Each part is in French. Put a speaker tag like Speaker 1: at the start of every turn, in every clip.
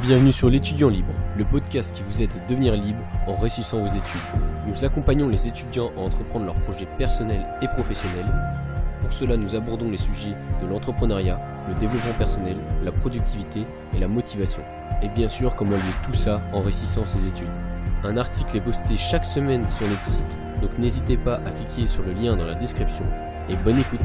Speaker 1: Bienvenue sur l'Étudiant Libre, le podcast qui vous aide à devenir libre en réussissant vos études. Nous accompagnons les étudiants à entreprendre leurs projets personnels et professionnels. Pour cela, nous abordons les sujets de l'entrepreneuriat, le développement personnel, la productivité et la motivation. Et bien sûr, comment lier tout ça en réussissant ses études. Un article est posté chaque semaine sur notre site, donc n'hésitez pas à cliquer sur le lien dans la description. Et bonne écoute!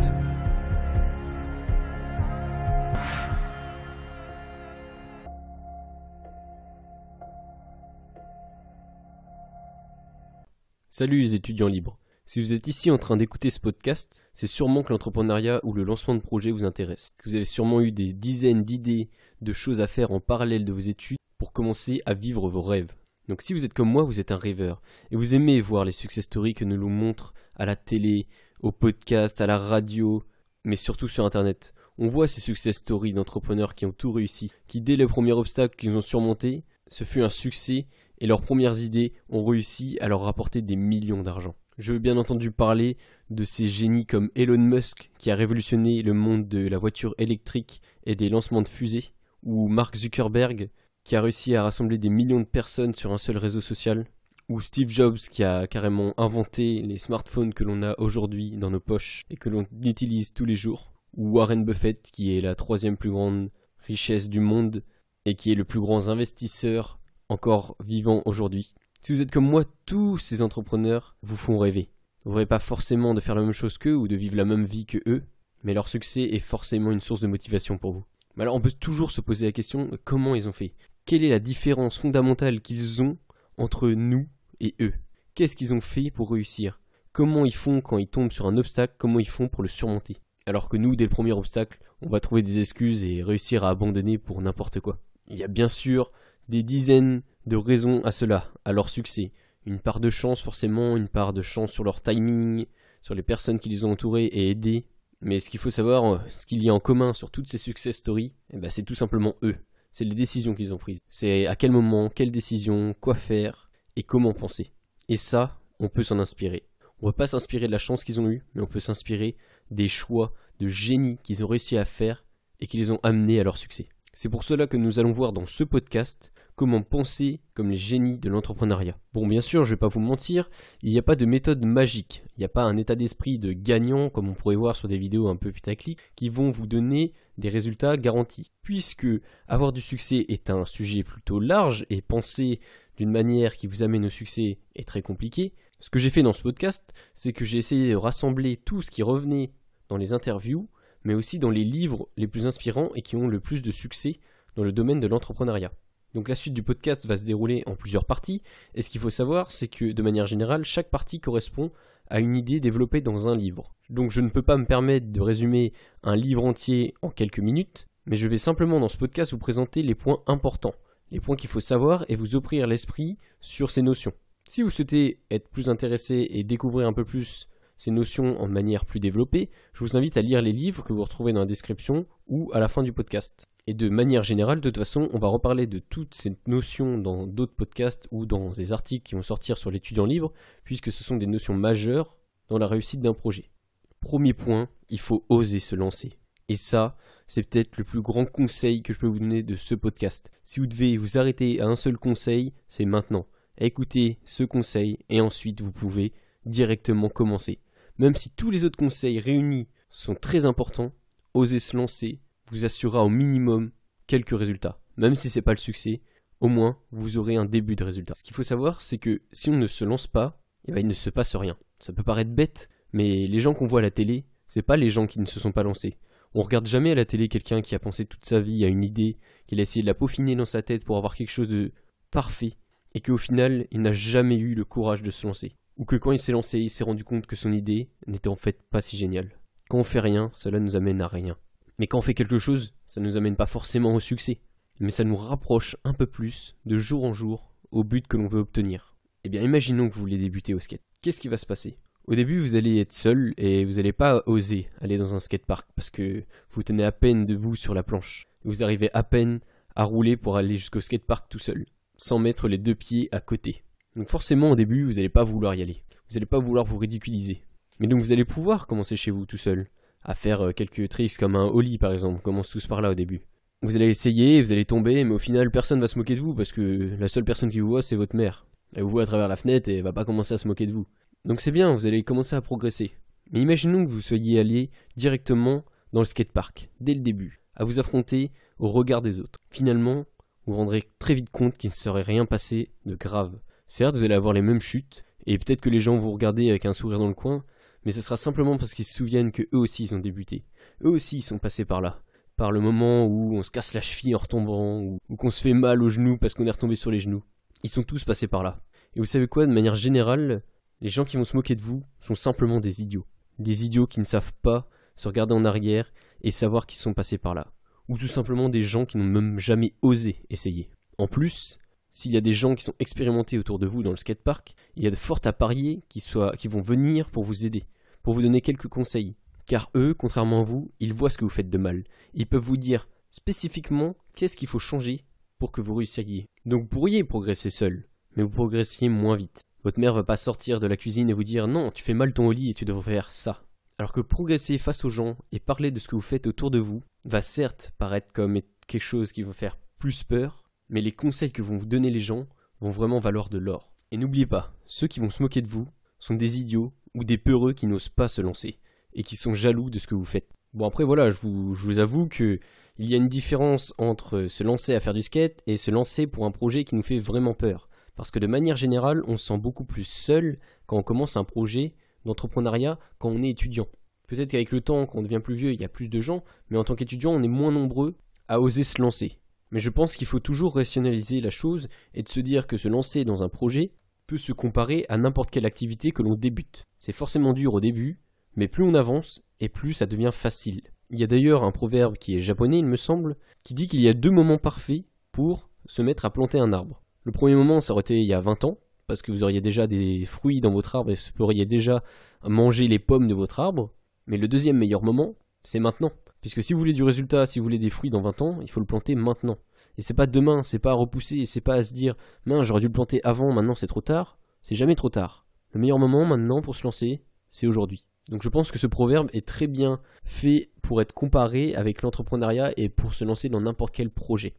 Speaker 1: Salut les étudiants libres. Si vous êtes ici en train d'écouter ce podcast, c'est sûrement que l'entrepreneuriat ou le lancement de projet vous intéresse, que vous avez sûrement eu des dizaines d'idées de choses à faire en parallèle de vos études pour commencer à vivre vos rêves. Donc si vous êtes comme moi, vous êtes un rêveur et vous aimez voir les success stories que nous montrent à la télé, au podcast, à la radio, mais surtout sur internet. On voit ces success stories d'entrepreneurs qui ont tout réussi, qui dès les premiers obstacles qu'ils ont surmontés, ce fut un succès et leurs premières idées ont réussi à leur rapporter des millions d'argent. Je veux bien entendu parler de ces génies comme Elon Musk qui a révolutionné le monde de la voiture électrique et des lancements de fusées, ou Mark Zuckerberg qui a réussi à rassembler des millions de personnes sur un seul réseau social, ou Steve Jobs qui a carrément inventé les smartphones que l'on a aujourd'hui dans nos poches et que l'on utilise tous les jours, ou Warren Buffett qui est la troisième plus grande richesse du monde et qui est le plus grand investisseur encore vivant aujourd'hui. Si vous êtes comme moi, tous ces entrepreneurs vous font rêver. Vous n'aurez pas forcément de faire la même chose qu'eux ou de vivre la même vie que eux, mais leur succès est forcément une source de motivation pour vous. Mais alors on peut toujours se poser la question, comment ils ont fait? Quelle est la différence fondamentale qu'ils ont entre nous et eux? Qu'est-ce qu'ils ont fait pour réussir? Comment ils font quand ils tombent sur un obstacle? Comment ils font pour le surmonter? Alors que nous, dès le premier obstacle, on va trouver des excuses et réussir à abandonner pour n'importe quoi. Il y a bien sûr des dizaines de raisons à cela, à leur succès. Une part de chance forcément, une part de chance sur leur timing, sur les personnes qui les ont entourés et aidés. Mais ce qu'il faut savoir, ce qu'il y a en commun sur toutes ces success stories, c'est tout simplement eux. C'est les décisions qu'ils ont prises. C'est à quel moment, quelle décision, quoi faire et comment penser. Et ça, on peut s'en inspirer. On ne va pas s'inspirer de la chance qu'ils ont eue, mais on peut s'inspirer des choix de génie qu'ils ont réussi à faire et qui les ont amenés à leur succès. C'est pour cela que nous allons voir dans ce podcast comment penser comme les génies de l'entrepreneuriat. Bon, bien sûr, je ne vais pas vous mentir, il n'y a pas de méthode magique, il n'y a pas un état d'esprit de gagnant comme on pourrait voir sur des vidéos un peu putaclic qui vont vous donner des résultats garantis. Puisque avoir du succès est un sujet plutôt large et penser d'une manière qui vous amène au succès est très compliqué, ce que j'ai fait dans ce podcast, c'est que j'ai essayé de rassembler tout ce qui revenait dans les interviews, mais aussi dans les livres les plus inspirants et qui ont le plus de succès dans le domaine de l'entrepreneuriat. Donc la suite du podcast va se dérouler en plusieurs parties, et ce qu'il faut savoir, c'est que de manière générale, chaque partie correspond à une idée développée dans un livre. Donc je ne peux pas me permettre de résumer un livre entier en quelques minutes, mais je vais simplement dans ce podcast vous présenter les points importants, les points qu'il faut savoir et vous ouvrir l'esprit sur ces notions. Si vous souhaitez être plus intéressé et découvrir un peu plus ces notions en manière plus développée, je vous invite à lire les livres que vous retrouvez dans la description ou à la fin du podcast. Et de manière générale, de toute façon, on va reparler de toutes ces notions dans d'autres podcasts ou dans des articles qui vont sortir sur l'étudiant libre, puisque ce sont des notions majeures dans la réussite d'un projet. Premier point, il faut oser se lancer. Et ça, c'est peut-être le plus grand conseil que je peux vous donner de ce podcast. Si vous devez vous arrêter à un seul conseil, c'est maintenant. Écoutez ce conseil et ensuite vous pouvez directement commencer. Même si tous les autres conseils réunis sont très importants, oser se lancer vous assurera au minimum quelques résultats. Même si ce n'est pas le succès, au moins vous aurez un début de résultat. Ce qu'il faut savoir, c'est que si on ne se lance pas, il ne se passe rien. Ça peut paraître bête, mais les gens qu'on voit à la télé, c'est pas les gens qui ne se sont pas lancés. On regarde jamais à la télé quelqu'un qui a pensé toute sa vie à une idée, qu'il a essayé de la peaufiner dans sa tête pour avoir quelque chose de parfait, et qu'au final, il n'a jamais eu le courage de se lancer. Ou que quand il s'est lancé, il s'est rendu compte que son idée n'était en fait pas si géniale. Quand on fait rien, cela nous amène à rien. Mais quand on fait quelque chose, ça ne nous amène pas forcément au succès. Mais ça nous rapproche un peu plus, de jour en jour, au but que l'on veut obtenir. Eh bien, imaginons que vous voulez débuter au skate. Qu'est-ce qui va se passer? Au début, vous allez être seul et vous n'allez pas oser aller dans un skatepark parce que vous tenez à peine debout sur la planche. Vous arrivez à peine à rouler pour aller jusqu'au skatepark tout seul, sans mettre les deux pieds à côté. Donc forcément, au début, vous n'allez pas vouloir y aller. Vous n'allez pas vouloir vous ridiculiser. Mais donc vous allez pouvoir commencer chez vous tout seul, à faire quelques tricks comme un ollie par exemple. On commence tous par là au début. Vous allez essayer, vous allez tomber, mais au final personne va se moquer de vous parce que la seule personne qui vous voit c'est votre mère. Elle vous voit à travers la fenêtre et elle va pas commencer à se moquer de vous. Donc c'est bien, vous allez commencer à progresser. Mais imaginons que vous soyez allé directement dans le skatepark, dès le début, à vous affronter au regard des autres. Finalement, vous vous rendrez très vite compte qu'il ne serait rien passé de grave. Certes, vous allez avoir les mêmes chutes, et peut-être que les gens vont vous regarder avec un sourire dans le coin, mais ce sera simplement parce qu'ils se souviennent que eux aussi ils ont débuté. Eux aussi ils sont passés par là. Par le moment où on se casse la cheville en retombant, ou qu'on se fait mal aux genoux parce qu'on est retombé sur les genoux. Ils sont tous passés par là. Et vous savez quoi, de manière générale, les gens qui vont se moquer de vous sont simplement des idiots. Des idiots qui ne savent pas se regarder en arrière et savoir qu'ils sont passés par là. Ou tout simplement des gens qui n'ont même jamais osé essayer. En plus, s'il y a des gens qui sont expérimentés autour de vous dans le skatepark, il y a de fortes à parier qui vont venir pour vous aider, pour vous donner quelques conseils. Car eux, contrairement à vous, ils voient ce que vous faites de mal. Ils peuvent vous dire spécifiquement qu'est-ce qu'il faut changer pour que vous réussiriez. Donc vous pourriez progresser seul, mais vous progressiez moins vite. Votre mère va pas sortir de la cuisine et vous dire « Non, tu fais mal ton lit et tu devrais faire ça ». Alors que progresser face aux gens et parler de ce que vous faites autour de vous va certes paraître comme quelque chose qui va faire plus peur, mais les conseils que vont vous donner les gens vont vraiment valoir de l'or. Et n'oubliez pas, ceux qui vont se moquer de vous sont des idiots ou des peureux qui n'osent pas se lancer et qui sont jaloux de ce que vous faites. Bon après voilà, je vous avoue que il y a une différence entre se lancer à faire du skate et se lancer pour un projet qui nous fait vraiment peur. Parce que de manière générale, on se sent beaucoup plus seul quand on commence un projet d'entrepreneuriat quand on est étudiant. Peut-être qu'avec le temps, quand on devient plus vieux, il y a plus de gens, mais en tant qu'étudiant, on est moins nombreux à oser se lancer. Mais je pense qu'il faut toujours rationaliser la chose et de se dire que se lancer dans un projet peut se comparer à n'importe quelle activité que l'on débute. C'est forcément dur au début, mais plus on avance et plus ça devient facile. Il y a d'ailleurs un proverbe qui est japonais, il me semble, qui dit qu'il y a 2 moments parfaits pour se mettre à planter un arbre. Le premier moment, ça aurait été il y a 20 ans, parce que vous auriez déjà des fruits dans votre arbre et vous pourriez déjà manger les pommes de votre arbre. Mais le deuxième meilleur moment, c'est maintenant. Puisque si vous voulez du résultat, si vous voulez des fruits dans 20 ans, il faut le planter maintenant. Et c'est pas demain, c'est pas à repousser, c'est pas à se dire « Mince, j'aurais dû le planter avant, maintenant c'est trop tard ». C'est jamais trop tard. Le meilleur moment maintenant pour se lancer, c'est aujourd'hui. Donc je pense que ce proverbe est très bien fait pour être comparé avec l'entrepreneuriat et pour se lancer dans n'importe quel projet.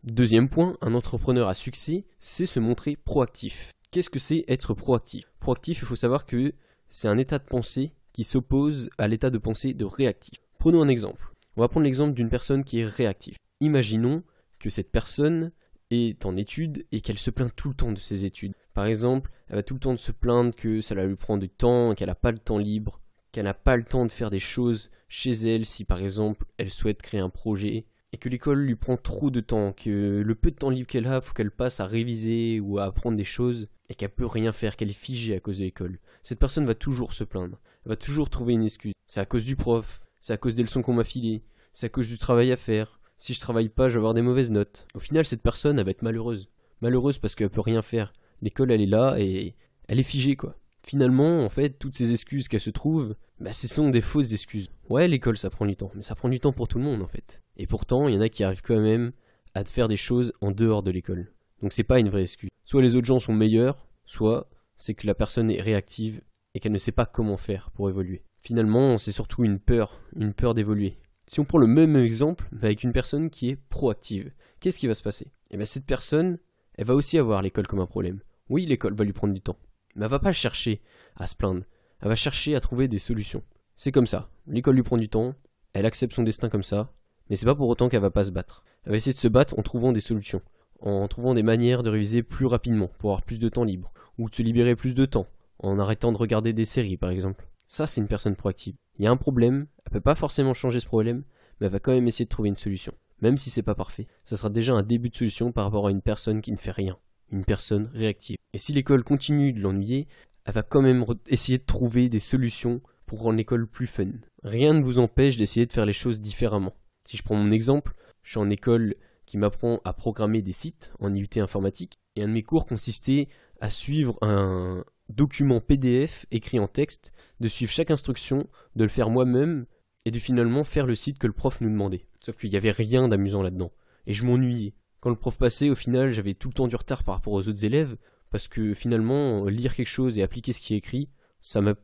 Speaker 1: Deuxième point, un entrepreneur à succès, c'est se montrer proactif. Qu'est-ce que c'est être proactif ? Proactif, il faut savoir que c'est un état de pensée qui s'oppose à l'état de pensée de réactif. Prenons un exemple. On va prendre l'exemple d'une personne qui est réactive. Imaginons que cette personne est en études et qu'elle se plaint tout le temps de ses études. Par exemple, elle va tout le temps se plaindre que ça lui prend du temps, qu'elle n'a pas le temps libre, qu'elle n'a pas le temps de faire des choses chez elle si par exemple elle souhaite créer un projet, et que l'école lui prend trop de temps, que le peu de temps libre qu'elle a, il faut qu'elle passe à réviser ou à apprendre des choses, et qu'elle peut rien faire, qu'elle est figée à cause de l'école. Cette personne va toujours se plaindre, elle va toujours trouver une excuse. C'est à cause du prof, c'est à cause des leçons qu'on m'a filées, c'est à cause du travail à faire. Si je travaille pas, je vais avoir des mauvaises notes. Au final, cette personne, elle va être malheureuse. Malheureuse parce qu'elle peut rien faire. L'école, elle est là et elle est figée, quoi. Finalement, en fait, toutes ces excuses qu'elle se trouve, ce sont des fausses excuses. Ouais, l'école, ça prend du temps, mais ça prend du temps pour tout le monde, en fait. Et pourtant, il y en a qui arrivent quand même à faire des choses en dehors de l'école. Donc c'est pas une vraie excuse. Soit les autres gens sont meilleurs, soit c'est que la personne est réactive et qu'elle ne sait pas comment faire pour évoluer. Finalement, c'est surtout une peur d'évoluer. Si on prend le même exemple avec une personne qui est proactive, qu'est-ce qui va se passer ? Cette personne, elle va aussi avoir l'école comme un problème. Oui, l'école va lui prendre du temps, mais elle va pas chercher à se plaindre. Elle va chercher à trouver des solutions. C'est comme ça. L'école lui prend du temps, elle accepte son destin comme ça, mais c'est pas pour autant qu'elle va pas se battre. Elle va essayer de se battre en trouvant des solutions, en trouvant des manières de réviser plus rapidement, pour avoir plus de temps libre, ou de se libérer plus de temps, en arrêtant de regarder des séries par exemple. Ça, c'est une personne proactive. Il y a un problème, elle peut pas forcément changer ce problème, mais elle va quand même essayer de trouver une solution. Même si c'est pas parfait, ça sera déjà un début de solution par rapport à une personne qui ne fait rien. Une personne réactive. Et si l'école continue de l'ennuyer, elle va quand même essayer de trouver des solutions pour rendre l'école plus fun. Rien ne vous empêche d'essayer de faire les choses différemment. Si je prends mon exemple, je suis en école qui m'apprend à programmer des sites en IUT informatique, et un de mes cours consistait à suivre un document PDF écrit en texte, de suivre chaque instruction, de le faire moi-même, et de finalement faire le site que le prof nous demandait. Sauf qu'il n'y avait rien d'amusant là-dedans, et je m'ennuyais. Quand le prof passait, au final, j'avais tout le temps du retard par rapport aux autres élèves, parce que finalement, lire quelque chose et appliquer ce qui est écrit, ça m'a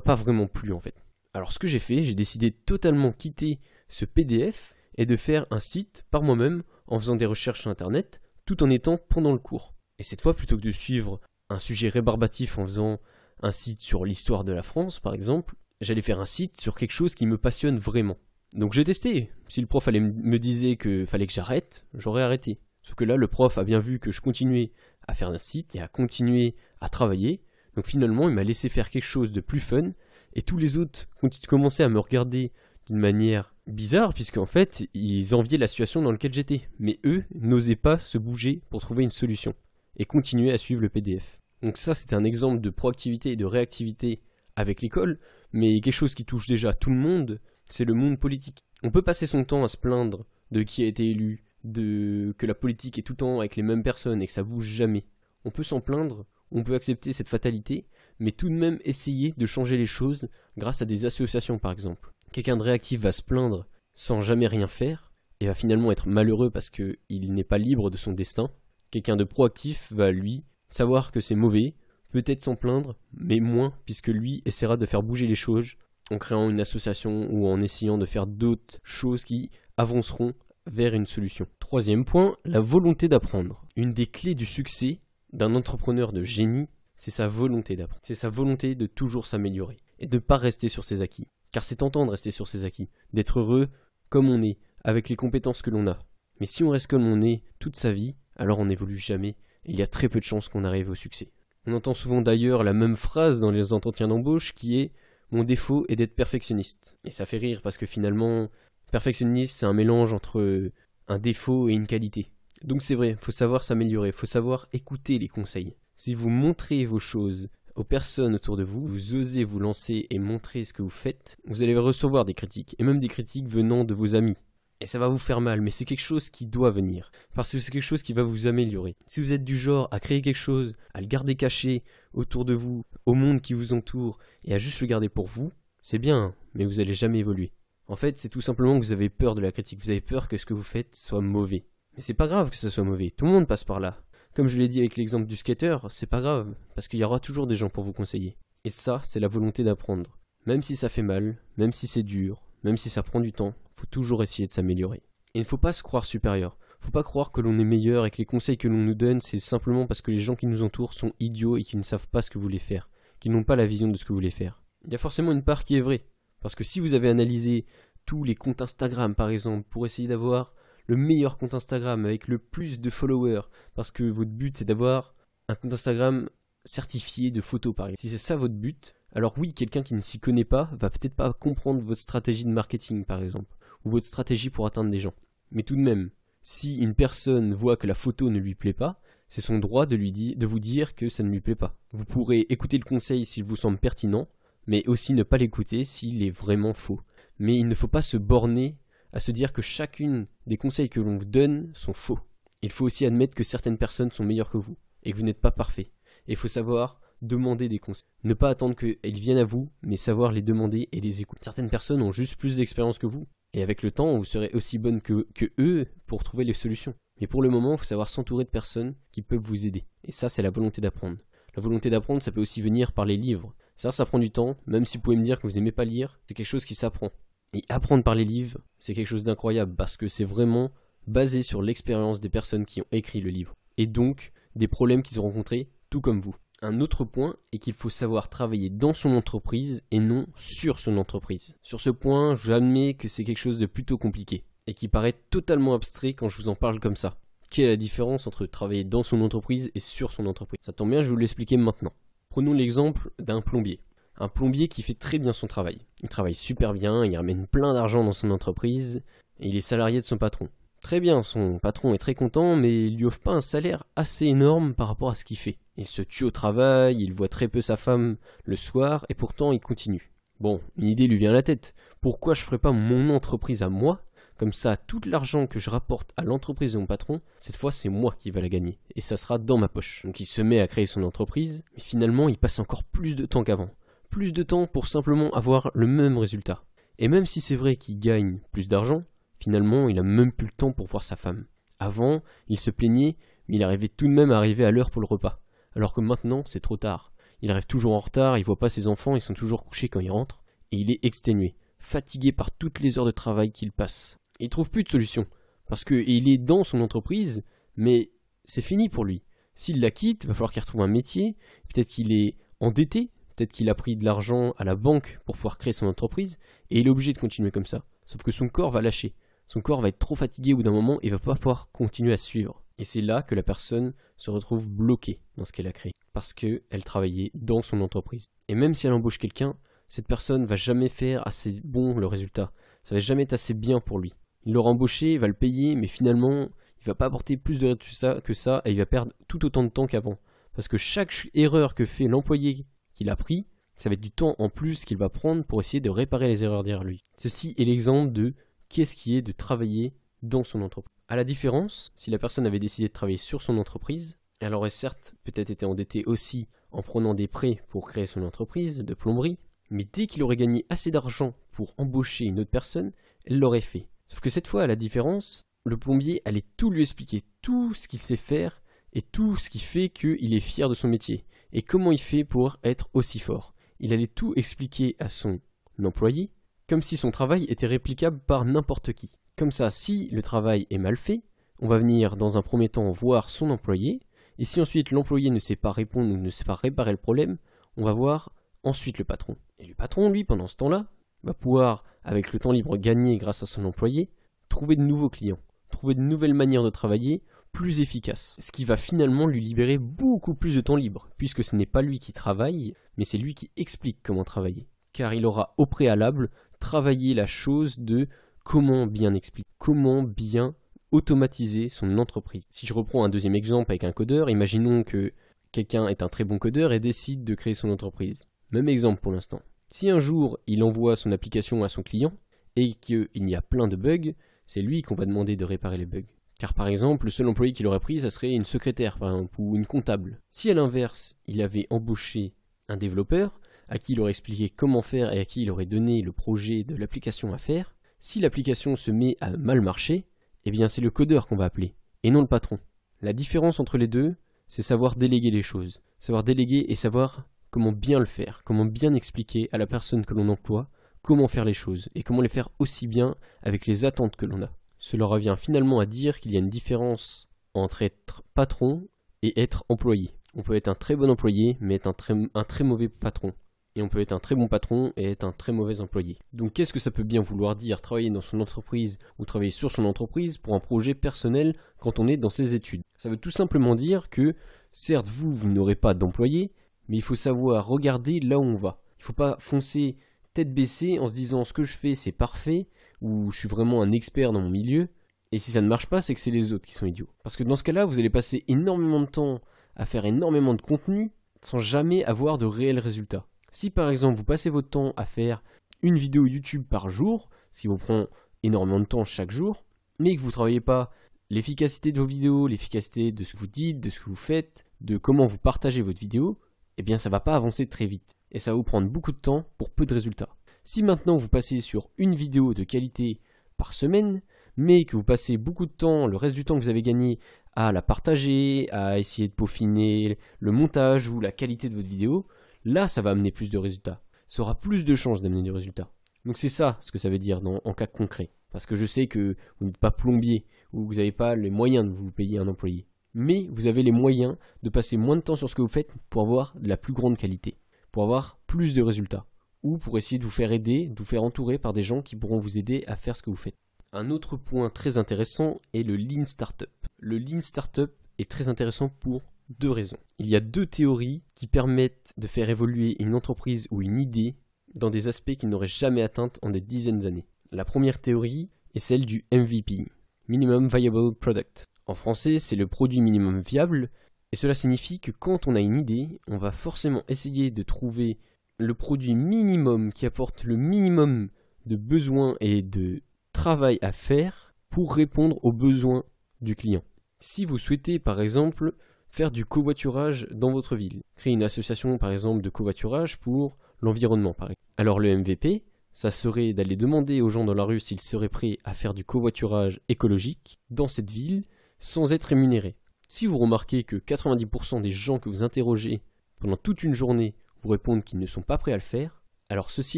Speaker 1: pas vraiment plu en fait. Alors ce que j'ai fait, j'ai décidé de totalement quitter ce PDF est de faire un site par moi-même en faisant des recherches sur internet tout en étant pendant le cours. Et cette fois, plutôt que de suivre un sujet rébarbatif en faisant un site sur l'histoire de la France par exemple, j'allais faire un site sur quelque chose qui me passionne vraiment. Donc j'ai testé. Si le prof me disait qu'il fallait que j'arrête, j'aurais arrêté. Sauf que là, le prof a bien vu que je continuais à faire un site et à continuer à travailler. Donc finalement, il m'a laissé faire quelque chose de plus fun. Et tous les autres commençaient à me regarder d'une manière bizarre, puisqu'en fait, ils enviaient la situation dans laquelle j'étais. Mais eux n'osaient pas se bouger pour trouver une solution et continuer à suivre le PDF. Donc ça, c'était un exemple de proactivité et de réactivité avec l'école, mais quelque chose qui touche déjà tout le monde, c'est le monde politique. On peut passer son temps à se plaindre de qui a été élu, que la politique est tout le temps avec les mêmes personnes et que ça bouge jamais. On peut s'en plaindre, on peut accepter cette fatalité, mais tout de même essayer de changer les choses grâce à des associations par exemple. Quelqu'un de réactif va se plaindre sans jamais rien faire et va finalement être malheureux parce qu'il n'est pas libre de son destin. Quelqu'un de proactif va lui savoir que c'est mauvais, peut-être s'en plaindre, mais moins puisque lui essaiera de faire bouger les choses en créant une association ou en essayant de faire d'autres choses qui avanceront vers une solution. Troisième point, la volonté d'apprendre. Une des clés du succès d'un entrepreneur de génie, c'est sa volonté d'apprendre. C'est sa volonté de toujours s'améliorer et de ne pas rester sur ses acquis. Car c'est tentant de rester sur ses acquis, d'être heureux comme on est, avec les compétences que l'on a. Mais si on reste comme on est toute sa vie, alors on n'évolue jamais et il y a très peu de chances qu'on arrive au succès. On entend souvent d'ailleurs la même phrase dans les entretiens d'embauche qui est « Mon défaut est d'être perfectionniste ». Et ça fait rire parce que finalement, perfectionniste c'est un mélange entre un défaut et une qualité. Donc c'est vrai, il faut savoir s'améliorer, il faut savoir écouter les conseils. Si vous montrez vos choses aux personnes autour de vous, vous osez vous lancer et montrer ce que vous faites, vous allez recevoir des critiques, et même des critiques venant de vos amis. Et ça va vous faire mal, mais c'est quelque chose qui doit venir, parce que c'est quelque chose qui va vous améliorer. Si vous êtes du genre à créer quelque chose, à le garder caché autour de vous, au monde qui vous entoure, et à juste le garder pour vous, c'est bien, mais vous n'allez jamais évoluer. En fait, c'est tout simplement que vous avez peur de la critique, vous avez peur que ce que vous faites soit mauvais. Mais c'est pas grave que ce soit mauvais, tout le monde passe par là. Comme je l'ai dit avec l'exemple du skater, c'est pas grave, parce qu'il y aura toujours des gens pour vous conseiller. Et ça, c'est la volonté d'apprendre. Même si ça fait mal, même si c'est dur, même si ça prend du temps, faut toujours essayer de s'améliorer. Et il ne faut pas se croire supérieur. Faut pas croire que l'on est meilleur et que les conseils que l'on nous donne, c'est simplement parce que les gens qui nous entourent sont idiots et qui ne savent pas ce que vous voulez faire, qui n'ont pas la vision de ce que vous voulez faire. Il y a forcément une part qui est vraie. Parce que si vous avez analysé tous les comptes Instagram par exemple, pour essayer d'avoir le meilleur compte Instagram avec le plus de followers, parce que votre but est d'avoir un compte Instagram certifié de photos par exemple. Si c'est ça votre but, alors oui, quelqu'un qui ne s'y connaît pas va peut-être pas comprendre votre stratégie de marketing par exemple, ou votre stratégie pour atteindre des gens. Mais tout de même, si une personne voit que la photo ne lui plaît pas, c'est son droit de vous dire que ça ne lui plaît pas. Vous pourrez écouter le conseil s'il vous semble pertinent, mais aussi ne pas l'écouter s'il est vraiment faux. Mais il ne faut pas se borner à se dire que chacune des conseils que l'on vous donne sont faux. Il faut aussi admettre que certaines personnes sont meilleures que vous, et que vous n'êtes pas parfait. Et il faut savoir demander des conseils. Ne pas attendre qu'elles viennent à vous, mais savoir les demander et les écouter. Certaines personnes ont juste plus d'expérience que vous, et avec le temps, vous serez aussi bonne que eux pour trouver les solutions. Mais pour le moment, il faut savoir s'entourer de personnes qui peuvent vous aider. Et ça, c'est la volonté d'apprendre. La volonté d'apprendre, ça peut aussi venir par les livres. Ça prend du temps, même si vous pouvez me dire que vous n'aimez pas lire, c'est quelque chose qui s'apprend. Et apprendre par les livres, c'est quelque chose d'incroyable, parce que c'est vraiment basé sur l'expérience des personnes qui ont écrit le livre. Et donc, des problèmes qu'ils ont rencontrés, tout comme vous. Un autre point est qu'il faut savoir travailler dans son entreprise et non sur son entreprise. Sur ce point, j'admets que c'est quelque chose de plutôt compliqué et qui paraît totalement abstrait quand je vous en parle comme ça. Quelle est la différence entre travailler dans son entreprise et sur son entreprise? Ça tombe bien, je vais vous l'expliquer maintenant. Prenons l'exemple d'un plombier. Un plombier qui fait très bien son travail. Il travaille super bien, il ramène plein d'argent dans son entreprise et il est salarié de son patron. Très bien, son patron est très content, mais il lui offre pas un salaire assez énorme par rapport à ce qu'il fait. Il se tue au travail, il voit très peu sa femme le soir, et pourtant il continue. Bon, une idée lui vient à la tête. Pourquoi je ferais pas mon entreprise à moi? Comme ça, tout l'argent que je rapporte à l'entreprise de mon patron, cette fois c'est moi qui va la gagner, et ça sera dans ma poche. Donc il se met à créer son entreprise, mais finalement il passe encore plus de temps qu'avant. Plus de temps pour simplement avoir le même résultat. Et même si c'est vrai qu'il gagne plus d'argent, finalement, il a même plus le temps pour voir sa femme. Avant, il se plaignait, mais il arrivait tout de même à arriver à l'heure pour le repas. Alors que maintenant, c'est trop tard. Il arrive toujours en retard, il voit pas ses enfants, ils sont toujours couchés quand il rentre, et il est exténué, fatigué par toutes les heures de travail qu'il passe. Il trouve plus de solution. Parce qu'il est dans son entreprise, mais c'est fini pour lui. S'il la quitte, il va falloir qu'il retrouve un métier, peut-être qu'il est endetté, peut-être qu'il a pris de l'argent à la banque pour pouvoir créer son entreprise, et il est obligé de continuer comme ça. Sauf que son corps va lâcher. Son corps va être trop fatigué au bout d'un moment et va pas pouvoir continuer à suivre. Et c'est là que la personne se retrouve bloquée dans ce qu'elle a créé. Parce qu'elle travaillait dans son entreprise. Et même si elle embauche quelqu'un, cette personne va jamais faire assez bon le résultat. Ça va jamais être assez bien pour lui. Il l'aura embauché, il va le payer, mais finalement, il va pas apporter plus de résultats que ça et il va perdre tout autant de temps qu'avant. Parce que chaque erreur que fait l'employé qu'il a pris, ça va être du temps en plus qu'il va prendre pour essayer de réparer les erreurs derrière lui. Ceci est l'exemple de qu'est-ce qui est de travailler dans son entreprise. À la différence, si la personne avait décidé de travailler sur son entreprise, elle aurait certes peut-être été endettée aussi en prenant des prêts pour créer son entreprise de plomberie, mais dès qu'il aurait gagné assez d'argent pour embaucher une autre personne, elle l'aurait fait. Sauf que cette fois, à la différence, le plombier allait tout lui expliquer, tout ce qu'il sait faire et tout ce qui fait qu'il est fier de son métier et comment il fait pour être aussi fort. Il allait tout expliquer à son employé comme si son travail était réplicable par n'importe qui. Comme ça, si le travail est mal fait, on va venir dans un premier temps voir son employé, et si ensuite l'employé ne sait pas répondre ou ne sait pas réparer le problème, on va voir ensuite le patron. Et le patron, lui, pendant ce temps-là, va pouvoir, avec le temps libre gagné grâce à son employé, trouver de nouveaux clients, trouver de nouvelles manières de travailler plus efficaces. Ce qui va finalement lui libérer beaucoup plus de temps libre, puisque ce n'est pas lui qui travaille, mais c'est lui qui explique comment travailler. Car il aura au préalable travaillé la chose de comment bien expliquer, comment bien automatiser son entreprise. Si je reprends un deuxième exemple avec un codeur, imaginons que quelqu'un est un très bon codeur et décide de créer son entreprise. Même exemple pour l'instant. Si un jour il envoie son application à son client et qu'il y a plein de bugs, c'est lui qu'on va demander de réparer les bugs. Car par exemple, le seul employé qu'il aurait pris, ça serait une secrétaire par exemple, ou une comptable. Si à l'inverse, il avait embauché un développeur, à qui il aurait expliqué comment faire et à qui il aurait donné le projet de l'application à faire, si l'application se met à mal marcher, eh bien c'est le codeur qu'on va appeler, et non le patron. La différence entre les deux, c'est savoir déléguer les choses. Savoir déléguer et savoir comment bien le faire, comment bien expliquer à la personne que l'on emploie comment faire les choses, et comment les faire aussi bien avec les attentes que l'on a. Cela revient finalement à dire qu'il y a une différence entre être patron et être employé. On peut être un très bon employé, mais être un très mauvais patron. Et on peut être un très bon patron et être un très mauvais employé. Donc qu'est-ce que ça peut bien vouloir dire travailler dans son entreprise ou travailler sur son entreprise pour un projet personnel quand on est dans ses études? Ça veut tout simplement dire que, certes vous n'aurez pas d'employé, mais il faut savoir regarder là où on va. Il ne faut pas foncer tête baissée en se disant ce que je fais c'est parfait, ou je suis vraiment un expert dans mon milieu, et si ça ne marche pas c'est que c'est les autres qui sont idiots. Parce que dans ce cas-là vous allez passer énormément de temps à faire énormément de contenu sans jamais avoir de réels résultats. Si par exemple vous passez votre temps à faire une vidéo YouTube par jour, ce qui vous prend énormément de temps chaque jour, mais que vous ne travaillez pas l'efficacité de vos vidéos, l'efficacité de ce que vous dites, de ce que vous faites, de comment vous partagez votre vidéo, eh bien ça ne va pas avancer très vite. Et ça va vous prendre beaucoup de temps pour peu de résultats. Si maintenant vous passez sur une vidéo de qualité par semaine, mais que vous passez beaucoup de temps, le reste du temps que vous avez gagné, à la partager, à essayer de peaufiner le montage ou la qualité de votre vidéo, là, ça va amener plus de résultats. Ça aura plus de chances d'amener des résultats. Donc c'est ça ce que ça veut dire en cas concret. Parce que je sais que vous n'êtes pas plombier ou vous n'avez pas les moyens de vous payer un employé. Mais vous avez les moyens de passer moins de temps sur ce que vous faites pour avoir de la plus grande qualité, pour avoir plus de résultats. Ou pour essayer de vous faire aider, de vous faire entourer par des gens qui pourront vous aider à faire ce que vous faites. Un autre point très intéressant est le Lean Startup. Le Lean Startup est très intéressant pour deux raisons. Il y a deux théories qui permettent de faire évoluer une entreprise ou une idée dans des aspects qu'ils n'auraient jamais atteints en des dizaines d'années. La première théorie est celle du MVP, Minimum Viable Product. En français, c'est le produit minimum viable, et cela signifie que quand on a une idée, on va forcément essayer de trouver le produit minimum qui apporte le minimum de besoins et de travail à faire pour répondre aux besoins du client. Si vous souhaitez par exemple faire du covoiturage dans votre ville, créer une association par exemple de covoiturage pour l'environnement par exemple. Alors le MVP, ça serait d'aller demander aux gens dans la rue s'ils seraient prêts à faire du covoiturage écologique dans cette ville sans être rémunérés. Si vous remarquez que 90% des gens que vous interrogez pendant toute une journée vous répondent qu'ils ne sont pas prêts à le faire, alors ceci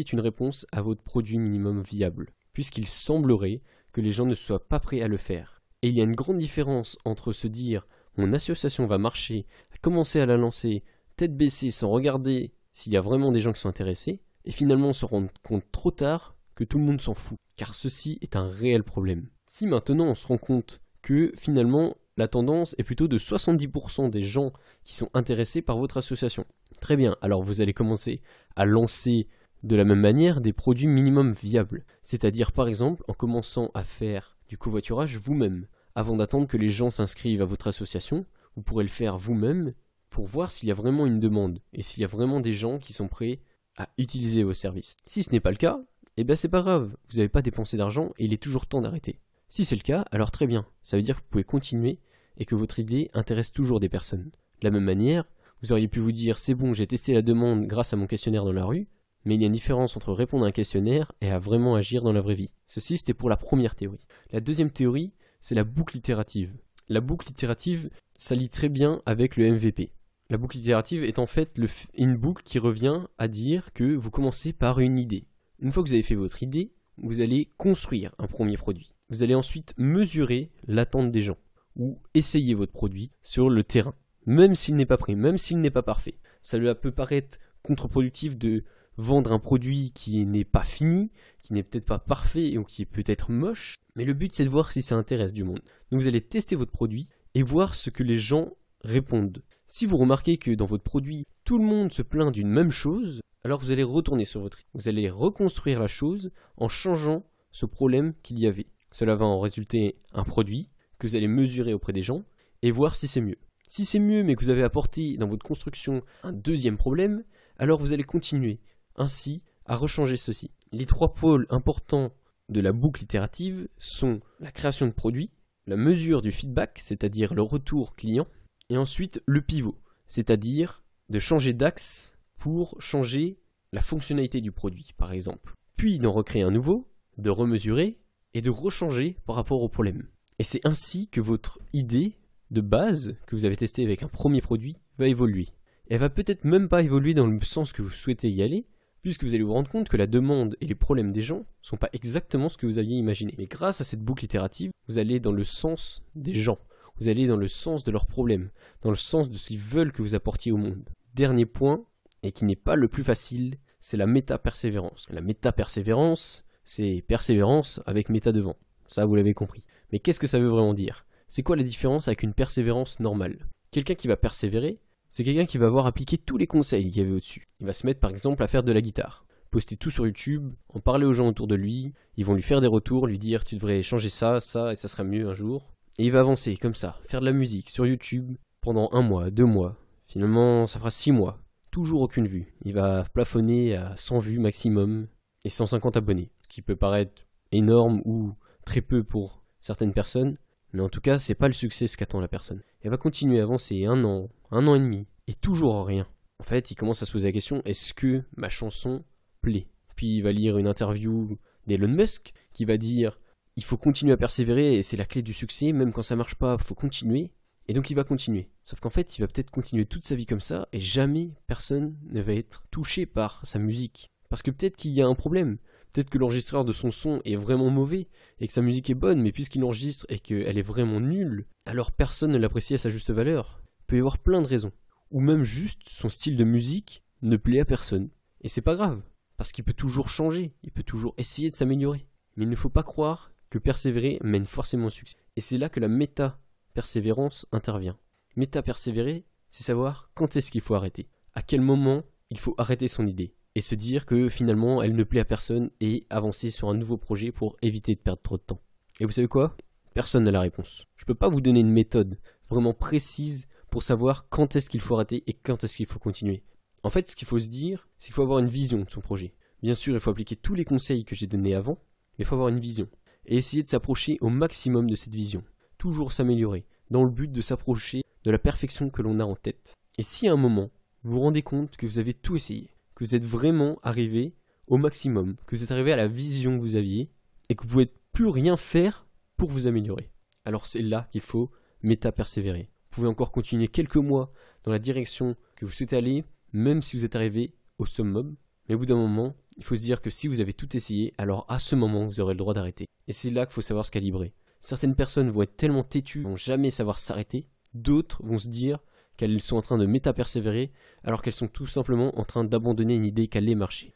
Speaker 1: est une réponse à votre produit minimum viable, puisqu'il semblerait que les gens ne soient pas prêts à le faire. Et il y a une grande différence entre se dire « mon association va marcher », commencer à la lancer, tête baissée sans regarder s'il y a vraiment des gens qui sont intéressés, et finalement se rendre compte trop tard que tout le monde s'en fout, car ceci est un réel problème. Si maintenant on se rend compte que finalement la tendance est plutôt de 70% des gens qui sont intéressés par votre association, très bien, alors vous allez commencer à lancer de la même manière des produits minimum viables, c'est-à-dire par exemple en commençant à faire du covoiturage vous-même. Avant d'attendre que les gens s'inscrivent à votre association, vous pourrez le faire vous-même pour voir s'il y a vraiment une demande et s'il y a vraiment des gens qui sont prêts à utiliser vos services. Si ce n'est pas le cas, eh bien c'est pas grave, vous n'avez pas dépensé d'argent et il est toujours temps d'arrêter. Si c'est le cas, alors très bien, ça veut dire que vous pouvez continuer et que votre idée intéresse toujours des personnes. De la même manière, vous auriez pu vous dire c'est bon, j'ai testé la demande grâce à mon questionnaire dans la rue, mais il y a une différence entre répondre à un questionnaire et à vraiment agir dans la vraie vie. Ceci c'était pour la première théorie. La deuxième théorie, c'est la boucle itérative. La boucle itérative, ça lie très bien avec le MVP. La boucle itérative est en fait une boucle qui revient à dire que vous commencez par une idée. Une fois que vous avez fait votre idée, vous allez construire un premier produit. Vous allez ensuite mesurer l'attente des gens ou essayer votre produit sur le terrain, même s'il n'est pas prêt, même s'il n'est pas parfait. Ça peut paraître contre-productif de vendre un produit qui n'est pas fini, qui n'est peut-être pas parfait ou qui est peut-être moche, mais le but c'est de voir si ça intéresse du monde. Donc vous allez tester votre produit et voir ce que les gens répondent. Si vous remarquez que dans votre produit, tout le monde se plaint d'une même chose, alors vous allez retourner sur votre idée. Vous allez reconstruire la chose en changeant ce problème qu'il y avait. Cela va en résulter un produit que vous allez mesurer auprès des gens et voir si c'est mieux. Si c'est mieux mais que vous avez apporté dans votre construction un deuxième problème, alors vous allez continuer ainsi à rechanger ceci. Les trois pôles importants de la boucle itérative sont la création de produits, la mesure du feedback, c'est-à-dire le retour client, et ensuite le pivot, c'est-à-dire de changer d'axe pour changer la fonctionnalité du produit, par exemple. Puis d'en recréer un nouveau, de remesurer et de rechanger par rapport au problème. Et c'est ainsi que votre idée de base, que vous avez testée avec un premier produit, va évoluer. Et elle va peut-être même pas évoluer dans le sens que vous souhaitez y aller, puisque vous allez vous rendre compte que la demande et les problèmes des gens ne sont pas exactement ce que vous aviez imaginé. Mais grâce à cette boucle itérative, vous allez dans le sens des gens. Vous allez dans le sens de leurs problèmes, dans le sens de ce qu'ils veulent que vous apportiez au monde. Dernier point, et qui n'est pas le plus facile, c'est la méta-persévérance. La méta-persévérance, c'est persévérance avec méta devant. Ça, vous l'avez compris. Mais qu'est-ce que ça veut vraiment dire? C'est quoi la différence avec une persévérance normale? Quelqu'un qui va persévérer, c'est quelqu'un qui va avoir appliqué tous les conseils qu'il y avait au-dessus. Il va se mettre par exemple à faire de la guitare, poster tout sur YouTube, en parler aux gens autour de lui, ils vont lui faire des retours, lui dire tu devrais changer ça, et ça sera mieux un jour. Et il va avancer comme ça, faire de la musique sur YouTube pendant 1 mois, 2 mois, finalement ça fera 6 mois, toujours aucune vue. Il va plafonner à 100 vues maximum et 150 abonnés, ce qui peut paraître énorme ou très peu pour certaines personnes, mais en tout cas c'est pas le succès ce qu'attend la personne. Elle va continuer à avancer 1 an, 1 an et demi, et toujours rien. En fait, il commence à se poser la question, est-ce que ma chanson plaît? Puis il va lire une interview d'Elon Musk qui va dire, il faut continuer à persévérer et c'est la clé du succès, même quand ça marche pas, il faut continuer. Et donc il va continuer. Sauf qu'en fait, il va peut-être continuer toute sa vie comme ça et jamais personne ne va être touché par sa musique. Parce que peut-être qu'il y a un problème. Peut-être que l'enregistreur de son son est vraiment mauvais et que sa musique est bonne, mais puisqu'il enregistre et qu'elle est vraiment nulle, alors personne ne l'apprécie à sa juste valeur. Il peut y avoir plein de raisons. Ou même juste son style de musique ne plaît à personne. Et c'est pas grave, parce qu'il peut toujours changer, il peut toujours essayer de s'améliorer. Mais il ne faut pas croire que persévérer mène forcément au succès. Et c'est là que la méta-persévérance intervient. Méta-persévérer, c'est savoir quand est-ce qu'il faut arrêter. À quel moment il faut arrêter son idée. Et se dire que finalement elle ne plaît à personne et avancer sur un nouveau projet pour éviter de perdre trop de temps. Et vous savez quoi? Personne n'a la réponse. Je peux pas vous donner une méthode vraiment précise pour savoir quand est-ce qu'il faut arrêter et quand est-ce qu'il faut continuer. En fait, ce qu'il faut se dire, c'est qu'il faut avoir une vision de son projet. Bien sûr, il faut appliquer tous les conseils que j'ai donnés avant, mais il faut avoir une vision. Et essayer de s'approcher au maximum de cette vision. Toujours s'améliorer, dans le but de s'approcher de la perfection que l'on a en tête. Et si à un moment, vous vous rendez compte que vous avez tout essayé, que vous êtes vraiment arrivé au maximum, que vous êtes arrivé à la vision que vous aviez, et que vous ne pouvez plus rien faire pour vous améliorer, alors c'est là qu'il faut méta-persévérer. Vous pouvez encore continuer quelques mois dans la direction que vous souhaitez aller, même si vous êtes arrivé au summum, mais au bout d'un moment, il faut se dire que si vous avez tout essayé, alors à ce moment, vous aurez le droit d'arrêter. Et c'est là qu'il faut savoir se calibrer. Certaines personnes vont être tellement têtues, vont jamais savoir s'arrêter. D'autres vont se dire qu'elles sont en train de méta-persévérer, alors qu'elles sont tout simplement en train d'abandonner une idée qu'elle ait marché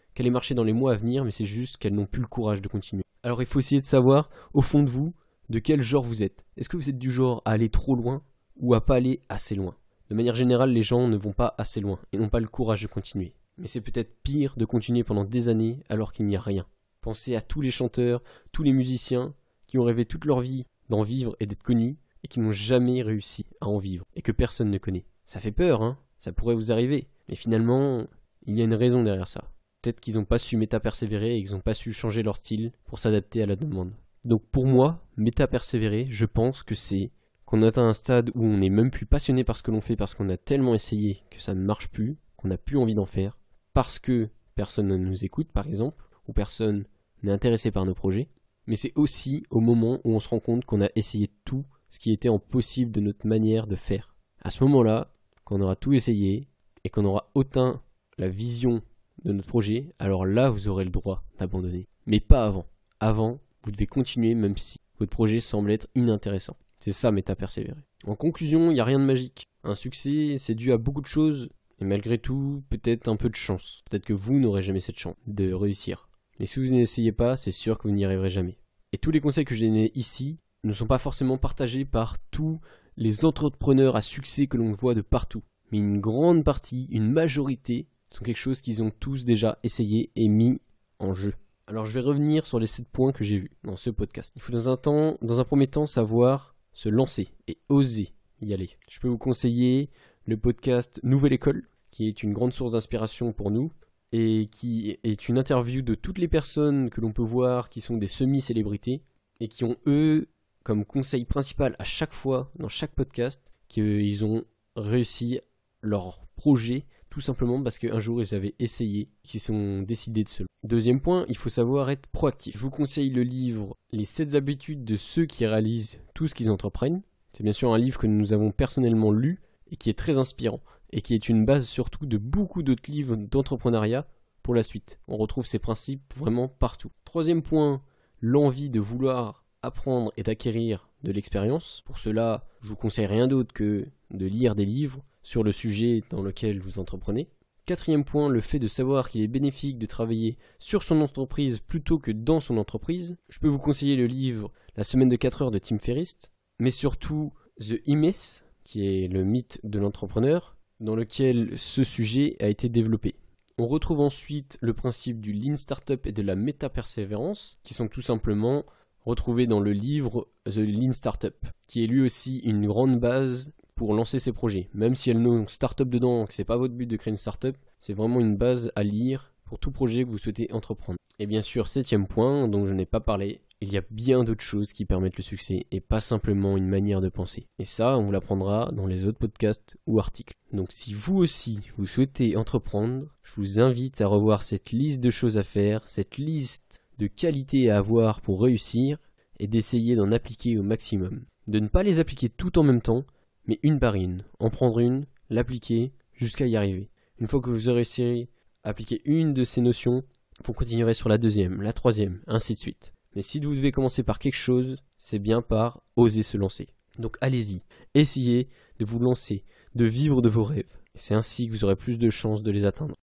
Speaker 1: dans les mois à venir, mais c'est juste qu'elles n'ont plus le courage de continuer. Alors il faut essayer de savoir, au fond de vous, de quel genre vous êtes. Est-ce que vous êtes du genre à aller trop loin ou à pas aller assez loin? De manière générale, les gens ne vont pas assez loin et n'ont pas le courage de continuer. Mais c'est peut-être pire de continuer pendant des années alors qu'il n'y a rien. Pensez à tous les chanteurs, tous les musiciens qui ont rêvé toute leur vie d'en vivre et d'être connus et qui n'ont jamais réussi à en vivre et que personne ne connaît. Ça fait peur, hein? Ça pourrait vous arriver. Mais finalement, il y a une raison derrière ça. Peut-être qu'ils n'ont pas su méta-persévérer et qu'ils n'ont pas su changer leur style pour s'adapter à la demande. Donc pour moi, méta-persévérer, je pense que c'est qu'on atteint un stade où on n'est même plus passionné par ce que l'on fait parce qu'on a tellement essayé que ça ne marche plus, qu'on n'a plus envie d'en faire, parce que personne ne nous écoute par exemple, ou personne n'est intéressé par nos projets. Mais c'est aussi au moment où on se rend compte qu'on a essayé tout ce qui était en possible de notre manière de faire. À ce moment-là, quand on aura tout essayé et qu'on aura atteint la vision de notre projet, alors là vous aurez le droit d'abandonner. Mais pas avant. Avant, vous devez continuer même si votre projet semble être inintéressant. C'est ça, méta-persévérer. En conclusion, il n'y a rien de magique. Un succès, c'est dû à beaucoup de choses, et malgré tout, peut-être un peu de chance. Peut-être que vous n'aurez jamais cette chance de réussir. Mais si vous n'essayez pas, c'est sûr que vous n'y arriverez jamais. Et tous les conseils que j'ai donnés ici ne sont pas forcément partagés par tous les entrepreneurs à succès que l'on voit de partout. Mais une grande partie, une majorité, sont quelque chose qu'ils ont tous déjà essayé et mis en jeu. Alors je vais revenir sur les 7 points que j'ai vus dans ce podcast. Il faut dans un premier temps savoir se lancer et oser y aller. Je peux vous conseiller le podcast Nouvelle École, qui est une grande source d'inspiration pour nous et qui est une interview de toutes les personnes que l'on peut voir qui sont des semi-célébrités et qui ont eux comme conseil principal à chaque fois dans chaque podcast qu'ils ont réussi leur projet tout simplement parce qu'un jour ils avaient essayé, qu'ils sont décidés de se lancer. Deuxième point, il faut savoir être proactif. Je vous conseille le livre Les 7 habitudes de ceux qui réalisent tout ce qu'ils entreprennent. C'est bien sûr un livre que nous avons personnellement lu et qui est très inspirant et qui est une base surtout de beaucoup d'autres livres d'entrepreneuriat pour la suite. On retrouve ces principes vraiment partout. Troisième point, l'envie de vouloir apprendre et d'acquérir de l'expérience. Pour cela, je vous conseille rien d'autre que de lire des livres sur le sujet dans lequel vous entreprenez. Quatrième point, le fait de savoir qu'il est bénéfique de travailler sur son entreprise plutôt que dans son entreprise. Je peux vous conseiller le livre La semaine de 4 heures de Tim Ferriss, mais surtout The Myth, qui est le mythe de l'entrepreneur, dans lequel ce sujet a été développé. On retrouve ensuite le principe du Lean Startup et de la méta-persévérance, qui sont tout simplement retrouvés dans le livre The Lean Startup, qui est lui aussi une grande base pour lancer ses projets. Même si elle n'a startup dedans, que c'est pas votre but de créer une startup, c'est vraiment une base à lire pour tout projet que vous souhaitez entreprendre. Et bien sûr, 7e point, dont je n'ai pas parlé, il y a bien d'autres choses qui permettent le succès et pas simplement une manière de penser. Et ça, on vous l'apprendra dans les autres podcasts ou articles. Donc si vous aussi, vous souhaitez entreprendre, je vous invite à revoir cette liste de choses à faire, cette liste de qualités à avoir pour réussir et d'essayer d'en appliquer au maximum. De ne pas les appliquer tout en même temps, mais une par une. En prendre une, l'appliquer jusqu'à y arriver. Une fois que vous aurez réussi à appliquer une de ces notions, vous continuerez sur la deuxième, la troisième, ainsi de suite. Mais si vous devez commencer par quelque chose, c'est bien par oser se lancer. Donc allez-y, essayez de vous lancer, de vivre de vos rêves. Et c'est ainsi que vous aurez plus de chances de les atteindre.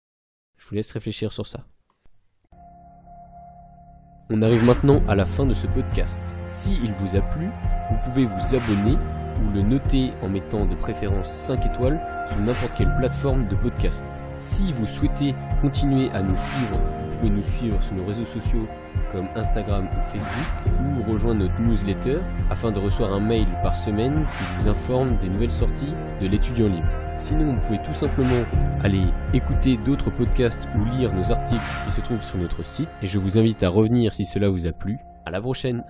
Speaker 1: Je vous laisse réfléchir sur ça. On arrive maintenant à la fin de ce podcast. Si il vous a plu, vous pouvez vous abonner ou le noter en mettant de préférence 5 étoiles sur n'importe quelle plateforme de podcast. Si vous souhaitez continuer à nous suivre, vous pouvez nous suivre sur nos réseaux sociaux comme Instagram ou Facebook ou rejoindre notre newsletter afin de recevoir un mail par semaine qui vous informe des nouvelles sorties de l'étudiant libre. Sinon, vous pouvez tout simplement aller écouter d'autres podcasts ou lire nos articles qui se trouvent sur notre site et je vous invite à revenir si cela vous a plu. À la prochaine!